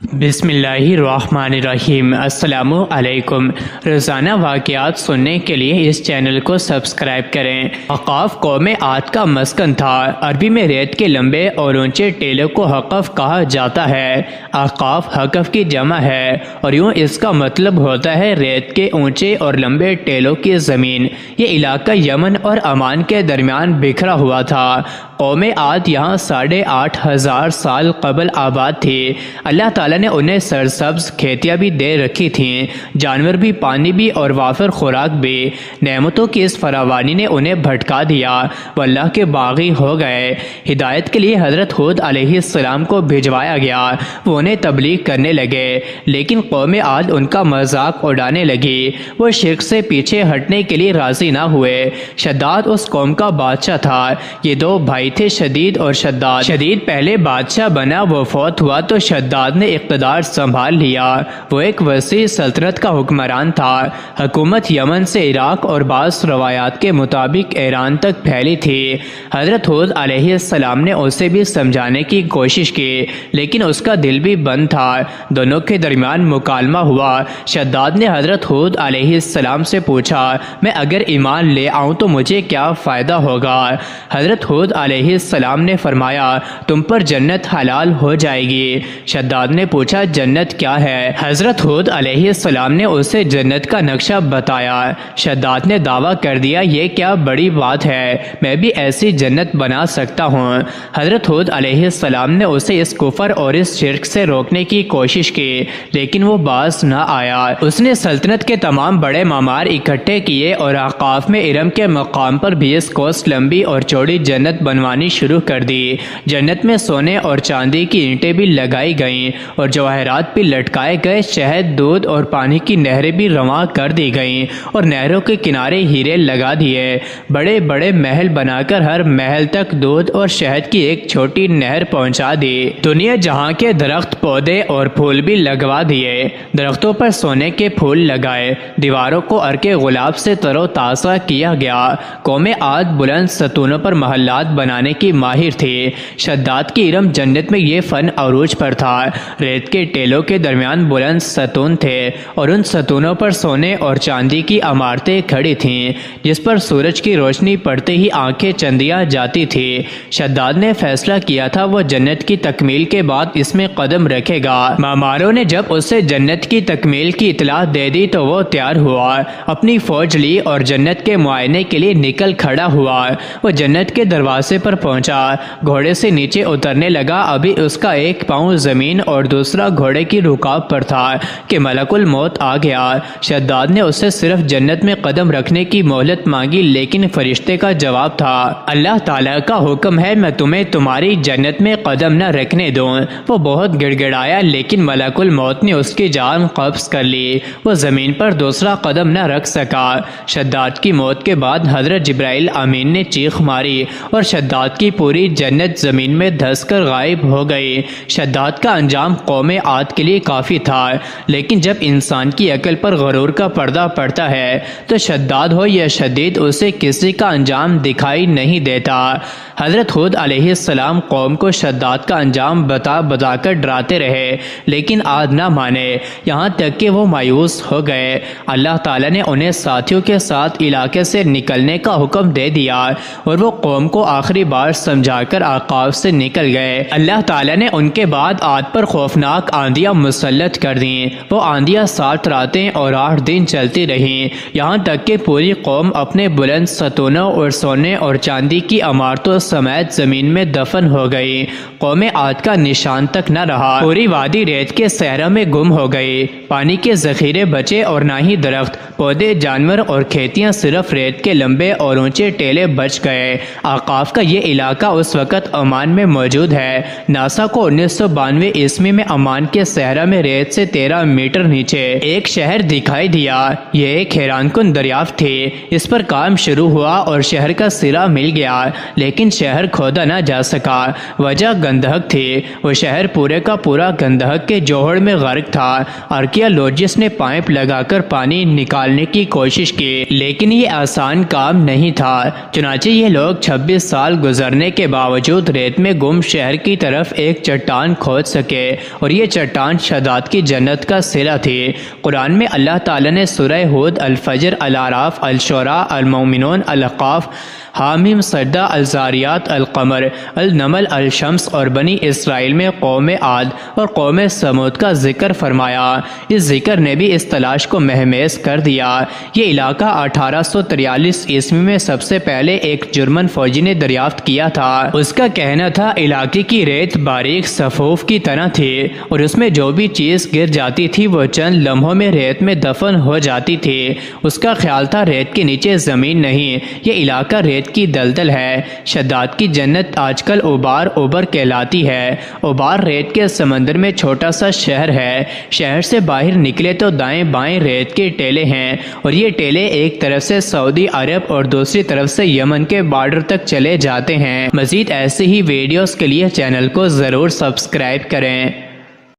بسم اللہ الرحمن الرحیم۔ السلام علیکم۔ روزانہ واقعات سننے کے لیے اس چینل کو سبسکرائب کریں۔ احقاف قوم عاد کا مسکن تھا۔ عربی میں ریت کے لمبے اور اونچے ٹیلوں کو حقف کہا جاتا ہے۔ احقاف حقف کی جمع ہے اور یوں اس کا مطلب ہوتا ہے ریت کے اونچے اور لمبے ٹیلوں کی زمین۔ یہ علاقہ یمن اور عمان کے درمیان بکھرا ہوا تھا۔ قوم عاد یہاں 8,500 سال قبل آباد تھی۔ اللہ تعالیٰ نے انہیں سرسبز کھیتیاں بھی دے رکھی تھیں، جانور بھی، پانی بھی اور وافر خوراک بھی۔ نعمتوں کی اس فراوانی نے انہیں بھٹکا دیا، وہ اللہ کے باغی ہو گئے۔ ہدایت کے لیے حضرت ہود علیہ السلام کو بھجوایا گیا، وہ انہیں تبلیغ کرنے لگے، لیکن قوم عاد ان کا مذاق اڑانے لگی۔ وہ شرک سے پیچھے ہٹنے کے لیے راضی نہ ہوئے۔ شداد اس قوم کا بادشاہ تھا۔ یہ دو بھائی تھے، شدید اور شداد۔ شدید پہلے بادشاہ بنا، وہ فوت ہوا تو شداد نے اقتدار سنبھال لیا۔ وہ ایک وسیع سلطنت کا حکمران تھا۔ حکومت یمن سے عراق اور بعض روایات کے مطابق ایران تک پھیلی تھی۔ حضرت ہود علیہ السلام نے اسے بھی سمجھانے کی کوشش کی، لیکن اس کا دل بھی بند تھا۔ دونوں کے درمیان مکالمہ ہوا۔ شداد نے حضرت ہود علیہ السلام سے پوچھا، میں اگر ایمان لے آؤں تو مجھے کیا فائدہ ہوگا؟ حضرت ہود علیہ السلام نے فرمایا، تم پر جنت حلال ہو جائے گی۔ شداد نے پوچھا، جنت کیا ہے؟ حضرت ہود علیہ السلام نے اسے جنت کا نقشہ بتایا۔ شداد نے دعویٰ کر دیا، یہ کیا بڑی بات ہے، میں بھی ایسی جنت بنا سکتا ہوں۔ حضرت ہود علیہ السلام نے اسے اس کفر اور اس شرک سے روکنے کی کوشش کی، لیکن وہ باز نہ آیا۔ اس نے سلطنت کے تمام بڑے معمار اکٹھے کیے اور احقاف میں ارم کے مقام پر 20 کوس لمبی اور چوڑی جنت بنوانی شروع کر دی۔ جنت میں سونے اور چاندی کی اینٹیں بھی لگائی گئیں اور جواہرات بھی لٹکائے گئے۔ شہد، دودھ اور پانی کی نہریں بھی رواں کر دی گئیں اور نہروں کے کنارے ہیرے لگا دیے۔ بڑے بڑے محل بنا کر ہر محل تک دودھ اور شہد کی ایک چھوٹی نہر پہنچا دی۔ دنیا جہاں کے درخت، پودے اور پھول بھی لگوا دیے۔ درختوں پر سونے کے پھول لگائے، دیواروں کو عرق گلاب سے تر و تازہ کیا گیا۔ قوم عاد بلند ستونوں پر محلات بنانے کی ماہر تھی۔ شداد کی ارم جنت میں یہ فن عروج پر تھا۔ ریت کے ٹیلوں کے درمیان بلند ستون تھے اور ان ستونوں پر سونے اور چاندی کی عمارتیں کھڑی تھیں، جس پر سورج کی روشنی پڑتے ہی آنکھیں چندیا جاتی تھی۔ شداد نے فیصلہ کیا تھا وہ جنت کی تکمیل کے بعد اس میں قدم رکھے گا۔ معماروں نے جب اسے جنت کی تکمیل کی اطلاع دے دی تو وہ تیار ہوا، اپنی فوج لی اور جنت کے معائنے کے لیے نکل کھڑا ہوا۔ وہ جنت کے دروازے پر پہنچا، گھوڑے سے نیچے اترنے لگا۔ ابھی اس کا ایک پاؤں زمین اور دوسرا گھوڑے کی رکاب پر تھا کہ ملک الموت آ گیا۔ شداد نے اسے صرف جنت میں قدم رکھنے کی مہلت مانگی، لیکن فرشتے کا جواب تھا، اللہ تعالیٰ کا حکم ہے میں تمہیں تمہاری جنت میں قدم نہ رکھنے دوں۔ وہ بہت گڑ گڑایا، لیکن ملک الموت نے اس کی جان قبض کر لی۔ وہ زمین پر دوسرا قدم نہ رکھ سکا۔ شداد کی موت کے بعد حضرت جبرائیل امین نے چیخ ماری اور شداد کی پوری جنت زمین میں دھس کر غائب ہو گئی۔ شداد کا انجام قوم عاد کے لیے کافی تھا، لیکن جب انسان کی عقل پر غرور کا پردہ پڑتا ہے تو شداد ہو یا شدید، اسے کسی کا انجام دکھائی نہیں دیتا۔ حضرت ہود علیہ السلام قوم کو شداد کا انجام بتا کر ڈراتے رہے، لیکن عاد نہ مانے، یہاں تک کہ وہ مایوس ہو گئے۔ اللہ تعالیٰ نے انہیں ساتھیوں کے ساتھ علاقے سے نکلنے کا حکم دے دیا اور وہ قوم کو آخری بار سمجھا کر احقاف سے نکل گئے۔ اللہ تعالیٰ نے ان کے بعد عاد پر خوفناک آندیاں مسلط کر دیں۔ وہ آندیاں 7 راتیں اور 8 دن چلتی رہیں، یہاں تک کہ پوری قوم اپنے بلند ستونوں اور سونے اور چاندی کی عمارتوں سمیت زمین میں دفن ہو گئی۔ قوم عاد کا نشان تک نہ رہا، پوری وادی ریت کے صحرا میں گم ہو گئی۔ پانی کے ذخیرے بچے اور نہ ہی درخت، پودے، جانور اور کھیتیاں، صرف ریت کے لمبے اور اونچے ٹیلے بچ گئے۔ احقاف کا یہ علاقہ اس وقت عمان میں موجود ہے۔ ناسا کو 1992 عیسوی میں عمان کے صحرا میں ریت سے 13 میٹر نیچے ایک شہر دکھائی دیا۔ یہ ایک حیران کن دریافت تھی۔ اس پر کام شروع ہوا اور شہر کا سرا مل گیا، لیکن شہر کھودا نہ جا سکا۔ وجہ گندھک تھی۔ وہ شہر پورے کا پورا گندھک کے جوہر میں غرق تھا۔ آرکیالوجسٹ نے پائپ لگا کر پانی نکالنے کی کوشش کی، لیکن یہ آسان کام نہیں تھا۔ چنانچہ یہ لوگ 26 سال گزرنے کے باوجود ریت میں گم شہر کی طرف ایک چٹان کھود سکے، اور یہ چٹان شداد کی جنت کا صلہ تھی۔ قرآن میں اللہ تعالیٰ نے سورہ ہود، الفجر، الاعراف، الشعراء، المومنون، الاحقاف، حامیم، سجدہ، الزاریات، القمر، النمل، الشمس اور بنی اسرائیل میں قوم عاد اور قوم سمود کا ذکر فرمایا۔ اس ذکر نے بھی اس تلاش کو مہمیز کر دیا۔ یہ علاقہ 1843 عیسوی میں سب سے پہلے ایک جرمن فوجی نے دریافت کیا تھا۔ اس کا کہنا تھا علاقے کی ریت باریک صفوف کی طرح تھی اور اس میں جو بھی چیز گر جاتی تھی وہ چند لمحوں میں ریت میں دفن ہو جاتی تھی۔ اس کا خیال تھا ریت کے نیچے زمین نہیں، یہ علاقہ ریت کی دلدل ہے۔ شداد کی جنت آج کل اوبر کہلاتی ہے۔ اوبار ریت کے سمندر میں چھوٹا سا شہر ہے۔ شہر سے باہر نکلے تو دائیں بائیں ریت کے ٹیلے ہیں، اور یہ ٹیلے ایک طرف سے سعودی عرب اور دوسری طرف سے یمن کے بارڈر تک چلے جاتے ہیں۔ مزید ایسے ہی ویڈیوز کے لیے چینل کو ضرور سبسکرائب کریں۔